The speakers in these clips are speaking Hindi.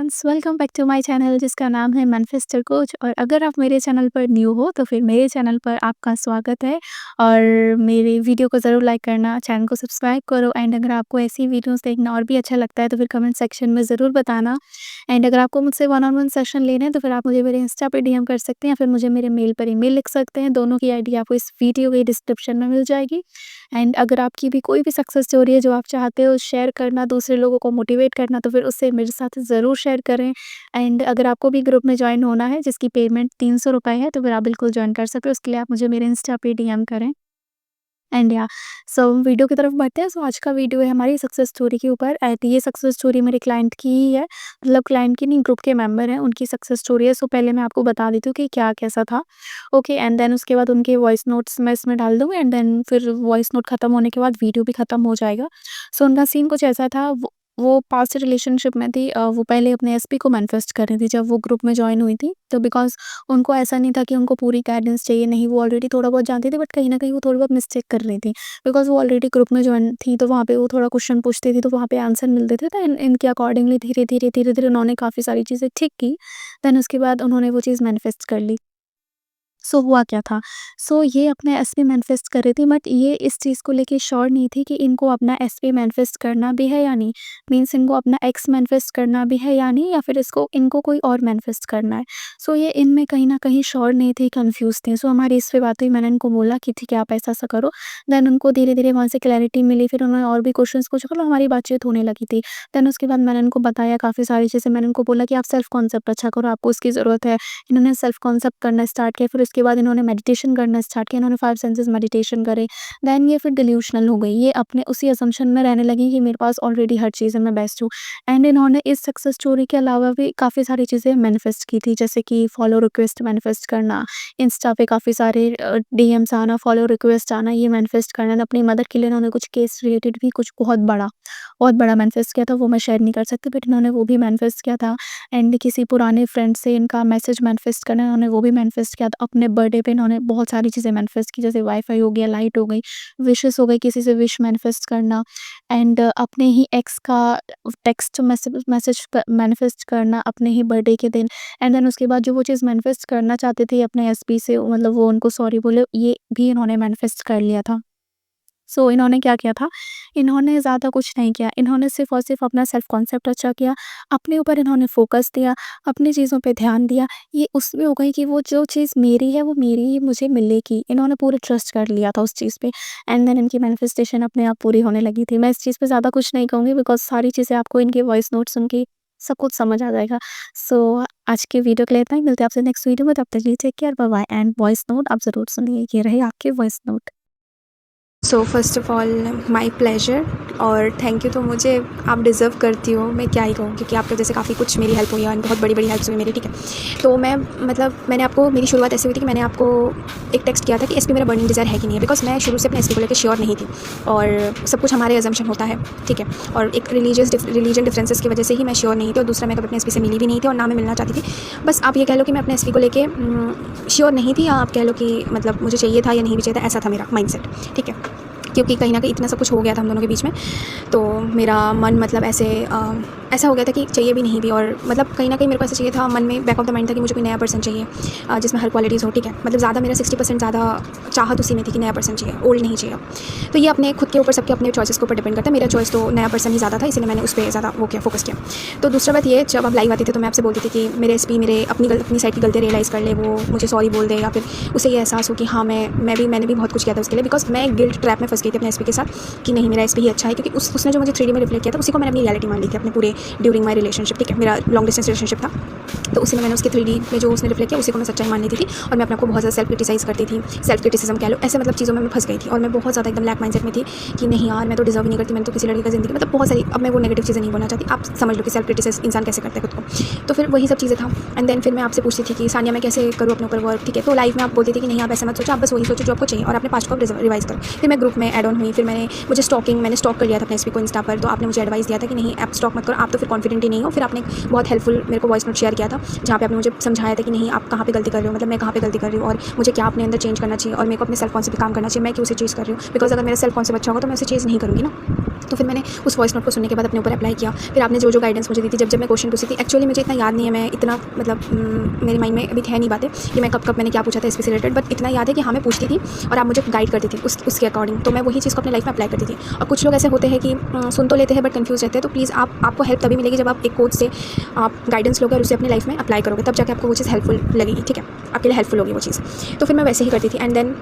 Friends, welcome back to my channel जिसका नाम है मैनिफेस्टर कोच। और अगर आप मेरे चैनल पर न्यू हो तो फिर मेरे चैनल पर आपका स्वागत है। और मेरे वीडियो को ज़रूर लाइक करना, चैनल को सब्सक्राइब करो। एंड अगर आपको ऐसी वीडियोस देखना और भी अच्छा लगता है तो फिर कमेंट सेक्शन में ज़रूर बताना। एंड अगर आपको मुझसे वन ऑन वन सेशन लेना है तो फिर आप मुझे मेरे इंस्टा पे डीएम कर सकते हैं या फिर मुझे मेरे मेल पर ईमेल लिख सकते हैं। दोनों की आईडी आपको इस वीडियो के डिस्क्रिप्शन में मिल जाएगी। एंड अगर आपकी भी कोई भी सक्सेस स्टोरी है जो आप चाहते हो शेयर करना, दूसरे लोगों को मोटिवेट करना, तो फिर उससे मेरे साथ ज़रूर शेयर करें। एंड अगर आपको भी ग्रुप में ज्वाइन होना है जिसकी पेमेंट 300 रुपये है तो फिर आप बिल्कुल ज्वाइन कर सकते हो। उसके लिए आप मुझे मेरे इंस्टा पे डीएम करें। एंड या सो वीडियो की तरफ बढ़ते हैं। सो आज का वीडियो है हमारी सक्सेस स्टोरी के ऊपर। एंड ये सक्सेस स्टोरी मेरे क्लाइंट की ही है, मतलब क्लाइंट की नहीं, ग्रुप के मेंबर हैं, उनकी सक्सेस स्टोरी है। सो पहले मैं आपको बता देती हूँ कि क्या कैसा था। ओके, एंड देन उसके बाद उनके वॉइस नोट्स मैं इसमें डाल दूँगी। एंड देन फिर वॉइस नोट खत्म होने के बाद वीडियो भी खत्म हो जाएगा। सो उनका सीन कुछ ऐसा था। वो पास्ट रिलेशनशिप में थी। वो पहले अपने एसपी को मैनिफेस्ट कर रही थी जब वो ग्रुप में ज्वाइन हुई थी। तो बिकॉज उनको ऐसा नहीं था कि उनको पूरी गाइडेंस चाहिए, नहीं, वो ऑलरेडी थोड़ा बहुत जानती थी, बट कहीं ना कहीं वो थोड़ी बहुत मिस्टेक कर रही थी। बिकॉज वो ऑलरेडी ग्रुप में ज्वाइन थी तो वहाँ पे वो थोड़ा क्वेश्चन पूछती थी तो वहाँ पे आंसर मिलते थे। तो इनके अकॉर्डिंगली धीरे धीरे धीरे धीरे उन्होंने काफ़ी सारी चीज़ें ठीक की। देन उसके बाद उन्होंने वो चीज़ मैनिफेस्ट कर ली। सो हुआ क्या था। सो ये अपने एसपी मैनिफेस्ट कर रही थी, बट ये इस चीज़ को लेके श्योर नहीं थी कि इनको अपना एसपी मैनिफेस्ट करना भी है या नहीं। मीन्स इनको अपना एक्स मैनिफेस्ट करना भी है या नहीं, या फिर इसको इनको कोई और मैनिफेस्ट करना है। सो ये इनमें कहीं ना कहीं श्योर नहीं थी, कंफ्यूज थी। सो हमारी इस पे बात हुई, मैंने इनको बोला कि ठीक है आप ऐसा ऐसा करो। देन उनको धीरे धीरे वहाँ से क्लैरिटी मिली, फिर उन्होंने और भी क्वेश्चन पूछा, मतलब हमारी बातचीत होने लगी थी। देन उसके बाद मैंने उनको बताया काफ़ी सारी चीज़ें। मैंने उनको बोला कि आप सेल्फ कॉन्सेप्ट अच्छा करो, आपको उसकी ज़रूरत है। इन्होंने सेल्फ कॉन्सेप्ट करना स्टार्ट किया। फिर उसके बाद इन्होंने मेडिटेशन करना स्टार्ट किया। इन्होंने 5 सेंसेस मेडिटेशन करे। देन ये फिर डिल्यूशनल हो गई। ये अपने उसी असम्पशन में रहने लगी कि मेरे पास ऑलरेडी हर चीज़ है, मैं बेस्ट हूँ। एंड इन्होंने इस सक्सेस स्टोरी के अलावा भी काफ़ी सारी चीज़ें मैनिफेस्ट की थी, जैसे कि फॉलो रिक्वेस्ट मैनिफेस्ट करना, इंस्टा पे काफ़ी सारे डीएम्स आना, फॉलो रिक्वेस्ट आना, ये मैनिफेस्ट करना। अपनी मदर के लिए इन्होंने कुछ केस रिलेटेड भी कुछ बहुत बड़ा मैनिफेस्ट किया था, वो मैं शेयर नहीं कर सकती, बट इन्होंने वो भी मैनिफेस्ट किया था। एंड किसी पुराने फ्रेंड से इनका मैसेज मैनिफेस्ट करना, इन्होंने वो भी मैनिफेस्ट किया था। अपने बर्थडे पे इन्होंने बहुत सारी चीज़ें मैनिफेस्ट की, जैसे वाईफाई हो गया, लाइट हो गई, विशेस हो गई, किसी से विश मैनिफेस्ट करना। एंड अपने ही एक्स का टेक्स्ट मैसेज मैनिफेस्ट करना अपने ही बर्थडे के दिन। एंड देन उसके बाद जो वो चीज़ मैनिफेस्ट करना चाहते थे अपने एसपी से, मतलब वो उनको सॉरी बोले, ये भी इन्होंने मैनिफेस्ट कर लिया था। सो इन्होंने क्या किया था, इन्होंने ज़्यादा कुछ नहीं किया। इन्होंने सिर्फ़ और सिर्फ़ अपना सेल्फ कॉन्सेप्ट अच्छा किया, अपने ऊपर इन्होंने फ़ोकस दिया, अपनी चीज़ों पे ध्यान दिया। ये उसमें हो गई कि वो जो चीज़ मेरी है वो मेरी ही मुझे मिलेगी। इन्होंने पूरे ट्रस्ट कर लिया था उस चीज़ पे। एंड देन इनकी मैनिफेस्टेशन अपने आप पूरी होने लगी थी। मैं इस चीज़ पे ज़्यादा कुछ नहीं कहूँगी बिकॉज़ सारी चीज़ें आपको इनके वॉइस नोट सुन के सब कुछ समझ आ जाएगा। सो आज के वीडियो के लिए इतना ही। मिलते हैं आपसे नेक्स्ट वीडियो में, तब तक के लिए take care, bye bye. And voice note आप ज़रूर सुनिए, ये रहे आपके voice note. So first of all my pleasure और थैंक यू। तो मुझे आप डिज़र्व करती हो, मैं क्या ही कहूँ, क्योंकि आपकी वजह से काफ़ी कुछ मेरी हेल्प हुई है, बहुत बड़ी बड़ी हेल्प्स हुई मेरी, ठीक है। तो मैं मतलब मैंने आपको, मेरी शुरुआत ऐसे हुई थी कि मैंने आपको एक टेक्स्ट किया था कि एसपी मेरा बर्निंग डिज़ायर है कि नहीं है, बिकॉज मैं शुरू से अपने एसपी को लेकर श्योर नहीं थी और सब कुछ हमारे अजम्पशन होता है, ठीक है। और एक रिलीजन डिफरेंसेस की वजह से ही मैं श्योर नहीं थी, और दूसरा मैं कभी अपने एसपी से मिली भी नहीं थी और ना मैं मिलना चाहती थी। बस आप ये कह लो कि मैं अपने एसपी को लेके श्योर नहीं थी, या आप कह लो कि मतलब मुझे चाहिए था या नहीं भी चाहिए था, ऐसा था मेरा माइंडसेट, ठीक है। क्योंकि कहीं न कहीं इतना सब कुछ हो गया था हम दोनों के बीच में, तो मेरा मन मतलब ऐसा हो गया था कि चाहिए भी नहीं भी। और मतलब कहीं न कहीं मेरे को ऐसा चाहिए था, मन में बैक ऑफ द माइंड था कि मुझे कोई नया पर्सन चाहिए जिसमें हर क्वालिटीज़ हो, ठीक है। मतलब ज़्यादा मेरा 60% ज़्यादा चाहत उसी में थी कि नया पर्सन चाहिए, ओल्ड नहीं चाहिए। तो ये अपने खुद के ऊपर, सबके अपने चॉइसेस के ऊपर डिपेंड करता है। मेरा चॉइस तो नया पर्सन ही ज़्यादा था, इसलिए मैंने उस पर ज़्यादा वो किया, फोकस किया। तो दूसरा बात ये, जब आप लाइव आते थे तो मैं आपसे बोलती थी कि मेरे एसपी मेरे अपनी साइड की गलती रियलाइज़ कर ले, वो मुझे सॉरी बोल दे, या फिर उसे ये एहसास हो कि हाँ मैंने भी बहुत कुछ किया था उसके लिए। बिकॉज मैं गिल्ट ट्रैप में फंस गई थी अपने एसपी के साथ कि नहीं, मेरा एसपी ही अच्छा है, क्योंकि उसने जो मुझे 3D में रिफ्लेक्ट किया था उसी को मैंने अपनी रियलिटी मान ली थी अपने पूरे ड्यूरिंग माई रिलेशनशिप, ठीक है। मेरा लॉन्ग डिस्टेंस रिलेशनशिप था, तो उसी में मैंने उसके 3D में जो उसने रिफ्लेक्ट किया उसी को मैं सच्चाई मान लेती थी। और मैं अपने आप को बहुत ज़्यादा सेल्फ क्रिटिसाइज़ करती थी, सेल्फ क्रिटिसिज्म कह लो, ऐसे मतलब चीज़ों में मैं फंस गई थी। और मैं बहुत ज़्यादा एकदम लैक माइंडसेट में थी कि नहीं यार, मैं तो डिजर्व ही नहीं करती, मैंने तो किसी लड़के का ज़िंदगी, मतलब बहुत सारी, अब मैं वो नेगेटिव चीज़ें नहीं बोलना चाहती, आप समझ लो कि सेल्फ क्रिटिसाइज इंसान कैसे करता है खुद को। तो फिर वही सब चीज़ें था। एंड देन फिर मैं आपसे पूछती थी कि सानिया मैं कैसे करूँ अपने ऊपर वर्क, ठीक है। तो लाइफ में आप बोलती थी कि नहीं आप ऐसा मत सोचो, आप बस वही सोचो जो आपको चाहिए, और अपने पास्ट को आप रिवाइज करो। फिर मैं ग्रुप में ऐड ऑन हुई, फिर मैंने स्टॉक कर लिया था अपने एसपी को इंस्टा पर, तो आपने मुझे एडवाइस दिया था कि नहीं आप स्टॉक मत करो, आप तो फिर कॉन्फिडेंट ही नहीं हो। फिर आपने बहुत हेल्पफुल मेरे को वॉइस नोट शेयर किया था, जहाँ पे आपने मुझे समझाया था कि नहीं आप कहाँ पे गलती कर रहे हो, मतलब मैं कहाँ पे गलती कर रही हूँ, और मुझे क्या अपने अंदर चेंज करना चाहिए, और मेरे को अपने सेल्फ कॉन्सेप्ट पे काम करना चाहिए, मैं क्यों उसे चीज़ कर रही हूँ। बिकॉज अगर मेरा सेल्फ कॉन्सेप्ट अच्छा होगा तो मैं उसे चेंज नहीं करूँगी ना। तो फिर मैंने उस वॉइस नोट को सुनने के बाद अपने ऊपर अप्लाई किया। फिर आपने जो गाइडेंस मुझे दी थी, जब मैं क्वेश्चन पूछी थी, एक्चुअली मुझे इतना याद नहीं है, मैं इतना मतलब मेरे माइंड में अभी है नहीं बातें कि मैं कब मैंने क्या पूछा था एसपी से रिलेटेड, बट इतना याद है कि हाँ मैं पूछती थी और आप मुझे गाइड करती थी उसके अकॉर्डिंग। तो मैं वही चीज़ को अपने लाइफ में अप्लाई करती थी। और कुछ लोग ऐसे होते हैं कि सुन तो लेते हैं बट कन्फ्यूज़ रहते हैं। तो प्लीज़ आपको हेल्प तभी मिलेगी जब आप एक कोच से आप गाइडेंस लोगे और उसे अपनी लाइफ में अप्लाई करोगे, तब जाके आपको वो चीज़ हेल्पफुल लगेगी। ठीक है, आपके लिए हेल्पफुल होगी वो चीज़। तो फिर मैं वैसे ही करती थी। एंड देन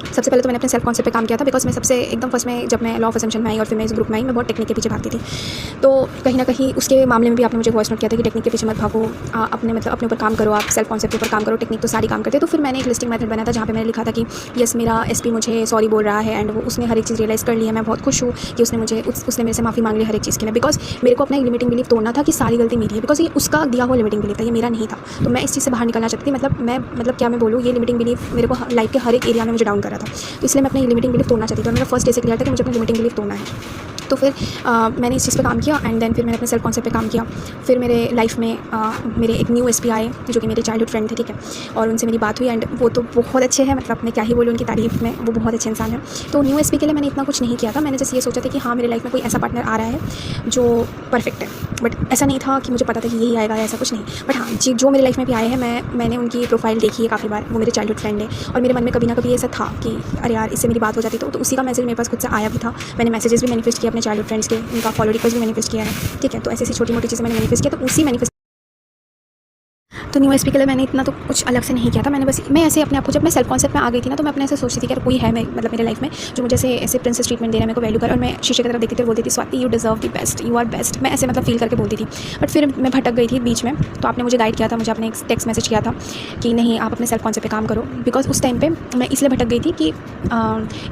सबसे पहले तो मैंने अपने सेल्फ कॉन्सेप्ट पे काम किया था, बिकॉज मैं सबसे एकदम फर्स्ट में जब मैं लॉ ऑफ अजम्पशन में आई और फिर मैं इस ग्रुप में आई, मैं बहुत टेक्निक के पीछे भागती थी। तो कहीं ना कहीं उसके मामले में भी आपने मुझे वॉइस नोट किया था कि टेक्निक के पीछे मत भागो, अपने ऊपर काम करो, आप सेल्फ कॉन्सेप्ट के ऊपर काम करो, टेक्निक तो सारी काम करते। तो फिर मैंने एक लिस्टिंग मेथड बनाया था जहाँ पे मैंने लिखा था कि यस मेरा एसपी मुझे सॉरी बोल रहा है एंड वो उसने हर एक चीज़ रियलाइज़ कर ली है। मैं बहुत खुश हूँ कि उसने मेरे से माफ़ी मांग ली हर एक चीज़ के लिए, बिकॉज मेरे को अपना एक लिमिटिंग बिलीफ तोड़ना था कि सारी गलती मेरी है, बिकॉज ये उसका दिया हुआ लिमिटिंग बिलीफ था, ये मेरा नहीं था। तो मैं इस चीज़ से बाहर निकलना चाहती थी। मतलब क्या मैं बोलूँ, ये लिमिटिंग बिलीफ मेरे को लाइफ के हर एक एरिया में मुझे डाउन कर रहा था। तो इसलिए मैं अपनी लिमिटिंग बिलीफ तोड़ना चाहती थी और मेरा फर्स्ट डे से क्लियर था कि मुझे अपनी लिमिटिंग बिलीफ तोड़ना है। तो फिर मैंने इस चीज़ पे काम किया एंड देन फिर मैंने अपने सेल्फ कॉन्सेप्ट पे काम किया। फिर मेरे लाइफ में मेरे एक न्यू एसपी आए जो कि मेरे चाइल्डहुड फ्रेंड थे। ठीक है, और उनसे मेरी बात हुई एंड वो तो बहुत अच्छे हैं, मतलब मैं क्या ही बोलूँ उनकी तारीफ़ में, वो बहुत अच्छे इंसान हैं। तो न्यू एसपी के लिए मैंने इतना कुछ नहीं किया था। मैंने जैसे ये सोचा था कि हाँ मेरे लाइफ में कोई ऐसा पार्टनर आ रहा है जो परफेक्ट है, बट ऐसा नहीं था कि मुझे पता था कि यही आएगा, ऐसा कुछ नहीं। बट हाँ जी, जो मेरे लाइफ में भी आए हैं, मैंने उनकी प्रोफाइल देखी है काफ़ी बार। वो मेरे चाइल्डहुड फ्रेंड है और मेरे मन में कभी ना कभी ऐसा था कि अरे यार इससे मेरी बात हो जाती। तो उसी का मैसेज मेरे पास खुद से आया भी था। मैंने मैसेजेस भी मैनिफेस्ट किया अपने चाइल्डहुड फ्रेंड्स के, उनका फॉलो रिक्वेस्ट भी मैनिफेस्ट किया है। ठीक है, तो ऐसी छोटी मोटी चीज़ें मैंने मैनिफेस्ट किया। तो उसी मैनिफेस्ट तो न्यू एसपी के लिए मैंने इतना तो कुछ अलग से नहीं किया था। मैं ऐसे अपने आप को, जब मैं सेल्फ कॉन्सेप्ट में आ गई थी ना, तो मैं अपने ऐसे सोचती थी कि कोई है मतलब मेरे लाइफ में जो मुझे ऐसे प्रिंसेस ट्रीटमेंट दे रहा है, मेरे को वैल्यू कर। और मैं शीशे की तरफ देखती थी और बोलती थी Swati you deserve the best, you are best. मैं ऐसे मतलब फील करके बोलती थी। बट फिर मैं भटक गई थी बीच में। तो आपने मुझे गाइड किया था, मुझे आपने एक टेक्स्ट मैसेज किया था कि नहीं आप अपने सेल्फ कॉन्सेप्ट पे काम करो। बिकॉज उस टाइम पर मैं इसलिए भटक गई थी कि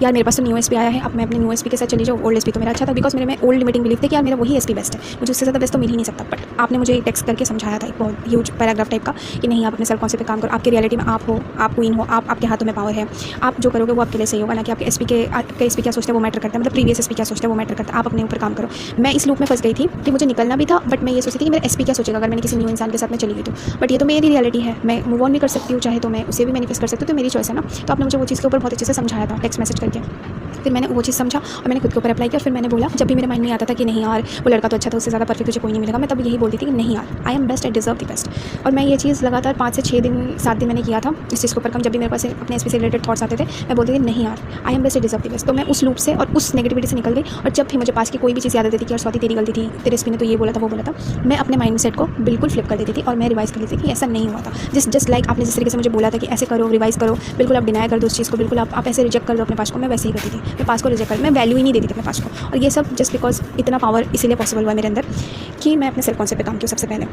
यार मेरे पास तो न्यू एसपी आया है, अब मैं अपने न्यू एसपी के साथ चली जाऊँ। ओल्ड एसपी तो मेरा अच्छा था, बिकॉज मेरे में ओल्ड लिमिटिंग बिलीफ थे कि यार मेरा वही एसपी बेस्ट है, मुझे उससे ज़्यादा बेस्ट तो मिल ही नहीं सकता। बट आपने मुझे टेक्स्ट करके समझाया था एक बहुत ह्यूज पैराग्राफ टाइप का कि नहीं आप अपने सेल्फ कॉन्सेप्ट पे काम करो। आपकी रियलिटी में आप हो, आप क्वीन हो, आपके हाथों में पावर है। आप जो करोगे वो आपके लिए सही होगा, ना कि आपके एसपी क्या सोचते हैं वो मैटर करता है, मतलब प्रीवियस एसपी क्या सोचते हैं वो मैटर करता है। आप अपने ऊपर काम करो। मैं इस लूप में फंस गई थी कि मुझे निकलना भी था, बट मैं ये सोचती थी कि मेरा एसपी क्या सोचेगा अगर मैंने किसी न्यू इंसान के साथ में चली गई तो। बट ये तो मेरी रियलिटी है, मैं मूव ऑन भी कर सकती हूँ, चाहे तो मैं उसे भी मैनिफेस्ट कर सकती हूँ, तो मेरी चॉइस है ना। तो आपने मुझे वो चीज़ के ऊपर बहुत अच्छे से समझाया था टेक्स्ट मैसेज करके। फिर मैंने वो चीज़ समझा और मैंने खुद के ऊपर अप्लाई किया। फिर मैंने बोला, जब भी मेरे माइंड में आता था कि नहीं यार वो लड़का तो अच्छा था, उससे ज़्यादा परफेक्ट तुझे कोई नहीं मिलेगा, मैं तब यही बोलती थी कि नहीं यार I am best, I deserve the best. और मैं ये चीज़ लगातार 5 से 6 दिन 7 दिन मैंने किया था इस चीज़ के ऊपर काम। जब भी मेरे पास अपने एसपी से रिलेटेड थॉट्स आते थे, मैं बोलती थी नहीं यार I am best, I deserve the best. तो मैं उस लूप से और उस नेगेटिविटी से निकल गई। और जब भी मुझे पास की कोई भी चीज़ याद आती थी कि यार स्वाति तेरी गलती थी, तेरे एसपी ने तो ये बोला था वो बोला था, मैं अपने माइंड सेट को बिल्कुल फ्लिप कर देती थी और मैं रिवाइज कर लेती थी कि ऐसा नहीं हुआ था। जस्ट लाइक आपने जिस तरीके से मुझे बोला था कि ऐसे करो, रिवाइज करो, बिल्कुल आप डिनाई कर दो उस चीज़ को, बिल्कुल आप ऐसे रिजेक्ट कर दो अपने पास को। मैं वैसे ही करती थी, मैं पास को रिजेक्ट कर, मैं वैल्यू ही नहीं देती थी अपने पास को। और ये सब जस्ट बिकॉज इतना पावर इसीलिए पॉसिबल हुआ मेरे अंदर कि मैं अपने सेल्फ कॉन्सेप्ट पे काम किया। सबसे पहले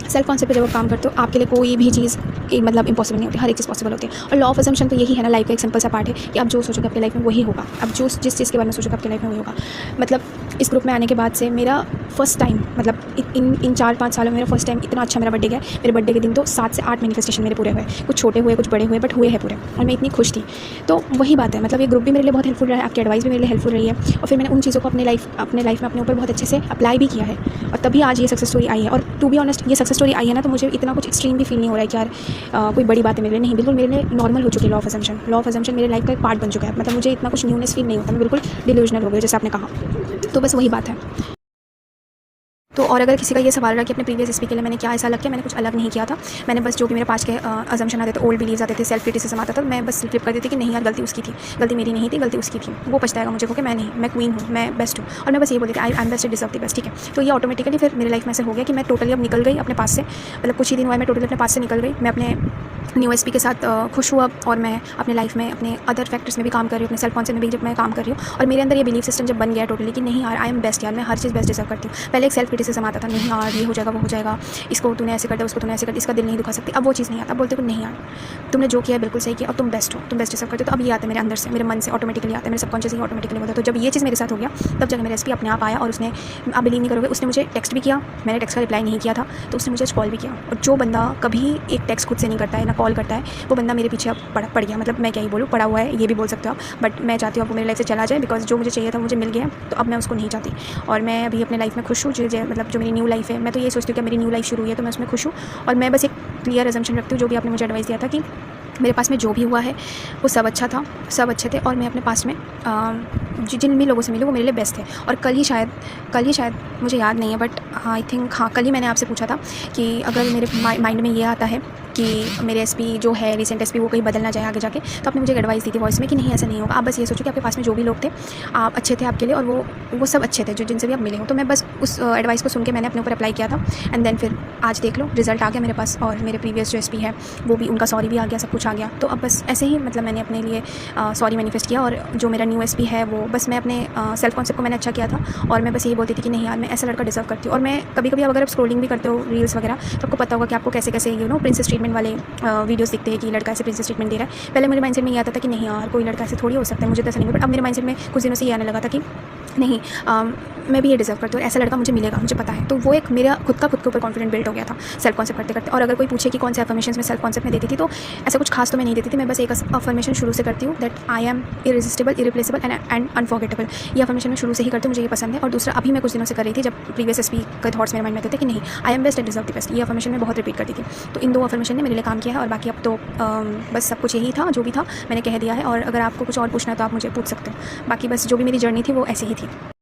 सेल्फ कॉन्सेप्ट पे जब आप काम करते हो, आपके लिए कोई भी चीज़ मतलब इम्पॉसिबल नहीं होती, हर एक चीज़ पॉसिबल होती है। और लॉ ऑफ अजम्पशन तो यही है ना, लाइफ का एक सिंपल सा पार्ट है कि आप जो सोचोगे अपनी लाइफ में वही होगा। अब जिस चीज़ के बारे में सोचोगे आपकी लाइफ में वही होगा। मतलब इस ग्रुप में आने के बाद से मेरा फर्स्ट टाइम, मतलब इन 4-5 सालों में मेरा फर्स्ट टाइम इतना अच्छा मेरा बर्थडे गया। मेरे बर्थडे के दिन तो 7 से 8 मैनिफेस्टेशन मेरे पूरे हुए, कुछ छोटे हुए कुछ बड़े हुए, बट हुए हैं पूरे। और मैं इतनी खुश थी। तो वही बात है, मतलब ये ग्रुप भी मेरे लिए बहुत हेल्पफुल रहा है, आपकी एडवाइस भी मेरे लिए हेल्पफुल रही है। और फिर मैंने उन चीज़ों को अपने लाइफ में अपने ऊपर बहुत अच्छे से अप्लाई भी किया है और तभी आज ये सक्सेस स्टोरी आई है। और टू बी ऑनेस्ट ये सक्सेस स्टोरी आई है ना, तो मुझे इतना कुछ एक्सट्रीम भी फील नहीं हो रहा है कि यार कोई बड़ी बात है मेरे लिए, नहीं, बिल्कुल मेरे लिए नॉर्मल हो चुकी है। लॉ ऑफ अजम्पशन मेरे लाइफ का एक पार्ट बन चुका है। मतलब मुझे इतना कुछ न्यूनेस फील नहीं होता, मैं बिल्कुल डिल्यूजनल हो गई जैसे आपने कहा। तो बस वही बात है। तो और अगर किसी का ये सवाल रहा कि अपने प्रीवियस एसपी के लिए मैंने क्या ऐसा अलग किया, मैंने कुछ अलग नहीं किया था। मैंने बस जो भी मेरे पास के अजम्पशन आते थे, ओल्ड बिलीव्स आते थे, सेल्फ क्रिटिसिज्म आता था, मैं बस फ्लिप कर देती कि नहीं यार गलती उसकी थी, गलती मेरी नहीं थी, गलती उसकी थी, वो पछताएगा मुझे को कि मैं नहीं, मैं क्वीन हूँ, मैं बेस्ट हूँ। और मैं बस ये बोलती थी I am best, deserve the best. ठीक है, तो ये ऑटोमेटिकली फिर मेरी लाइफ में से हो गया कि मैं टोटली अब निकल गई अपने पास से। मतलब कुछ ही दिन हुआ मैं टोटली अपने पास से निकल गई। मैं अपने न्यू एसपी के साथ खुश हुआ और मैं अपने लाइफ में अपने अदर फैक्टर्स में भी काम कर रही हूँ, अपने सेल्फ कॉन्सेप्ट में भी जब मैं काम कर रही हूँ। और मेरे अंदर ये बिलीफ सिस्टम जब बन गया टोटली कि नहीं यार आई एम बेस्ट, यार मैं हर चीज़ बेस्ट डिजर्व करती हूँ। पहले एक सेल्फ क्रिटिसिज्म आता था, नहीं यार ये हो जाएगा वो हो जाएगा, इसको तूने ऐसे कर दिया, उसको तूने ऐसे कर दिया, इसका दिल नहीं दुखा सकती। अब वो चीज़ नहीं आता, अब बोलते हो नहीं यार तुमने जो किया बिल्कुल सही किया और तुम बेस्ट हो, तुम बेस्ट डिजर्व करते हो। तो अब ये आता है मेरे अंदर से, मेरे मन से ऑटोमेटिकली आता है, मेरे सबकॉन्शियस ही ऑटोमेटिकली होता है। तो जब ये चीज़ मेरे साथ हो गया तब जाकर मेरा एसपी अपने आप आया और उसने, आप बिलीव नहीं करोगे, उसने मुझे टेक्स्ट भी किया। मैंने टेक्स्ट का रिप्लाई नहीं किया था तो उसने मुझे कॉल भी किया। और जो बंदा कभी एक टेक्स्ट खुद से नहीं करता है ना कॉल करता है, वो बंदा मेरे पीछे अब पड़ गया। मतलब मैं क्या ही बोलूँ, पड़ा हुआ है ये भी बोल सकते हो आप। बट मैं चाहती हूँ वो मेरी लाइफ से चला जाए, बिकॉज जो मुझे चाहिए था मुझे मिल गया, तो अब मैं उसको नहीं चाहती। और मैं अभी अपने लाइफ में खुश हूँ। मतलब जो मेरी न्यू लाइफ है, मैं तो ये सोचती हूँ कि मेरी न्यू लाइफ शुरू हुई है तो मैं उसमें खुश हूँ। और मैं बस एक क्लियर अजम्पशन रखती हूँ, जो भी आपने मुझे एडवाइस दिया था कि मेरे पास में जो भी हुआ है वो सब अच्छा था, सब अच्छे थे और मैं अपने पास में जिन भी लोगों से मिली वो मेरे लिए बेस्ट थे। और कल ही शायद मुझे याद नहीं है, बट आई थिंक हाँ, कल ही मैंने आपसे पूछा था कि अगर मेरे माइंड में ये आता है कि मेरे एसपी जो है, रिसेंट एसपी, वो कहीं बदल ना जाए आगे जाके, तो आपने मुझे एक एडवाइस दी थी वॉइस में कि नहीं ऐसा नहीं होगा। आप बस ये सोचो कि आपके पास में जो भी लोग थे आप अच्छे थे आपके लिए, और वो सब अच्छे थे जो जिनसे भी आप मिले हो। तो मैं बस उस एडवाइस को सुन के मैंने अपने ऊपर अप्लाई किया था, एंड देन फिर आज देख लो रिजल्ट आ गया मेरे पास, और मेरे प्रीवियस जो एसपी है वो भी, उनका सॉरी भी आ गया, सब कुछ आ गया। तो अब बस ऐसे ही मतलब मैंने अपने लिए सॉरी मैनिफेस्ट किया, और जो मेरा न्यू एसपी है वो बस मैं अपने सेल्फ कॉन्सेप्ट को मैंने अच्छा किया था, और मैं बस यही बोलती थी कि नहीं यार मैं ऐसा लड़का डिजर्व करती हूँ। और मैं कभी कभी अगर आप स्क्रोलिंग भी करते हो रील्स वगैरह, तो आपको पता होगा कि आपको कैसे कैसे प्रिंसेस ट्रीटमेंट वाले वीडियोस दिखते हैं कि लड़का ऐसे प्रिंसेस ट्रीटमेंट दे रहा है। पहले मेरे माइंडसेट में ये आता था कि नहीं यार कोई लड़का ऐसे थोड़ी हो सकता है, मुझे तो ऐसा नहीं, बट अब मेरे माइंडसेट में कुछ दिनों से ये आने लगा था कि नहीं, मैं भी ये डिजर्व करती हूँ, ऐसा लड़का मुझे मिलेगा, मुझे पता है। तो वो एक मेरा खुद के ऊपर कॉन्फिडेंट बिल्ड हो गया था सेल्फ कॉन्सेप्ट करते करते। और अगर कोई पूछे कि कौन से अफर्मेशंस में सेल्फ कॉन्सेप्ट में देती थी, तो ऐसा कुछ खास तो मैं नहीं देती थी। मैं बस एक अफर्मेशन शुरू से करती हूँ, that I am irresistible, irreplaceable and unforgettable. ये अफर्मेशन मैं शुरू से ही करती हूँ, मुझे ये पसंद है। और दूसरा अभी मैं कुछ दिनों से कर रही थी, जब प्रीवियस एसपी के थॉट्स मेरे माइंड में आते थे कि नहीं, I am best and deserve the best, ये अफर्मेशन मैं बहुत रिपीट करती थी। तो इन 2 अफर्मेशन ने मेरे लिए काम किया है, और बाकी अब तो बस सब कुछ यही था, जो भी था मैंने कह दिया है। और अगर आपको कुछ और पूछना है तो आप मुझे पूछ सकते हो। बाकी बस जो भी मेरी जर्नी थी वो ऐसे ही थी।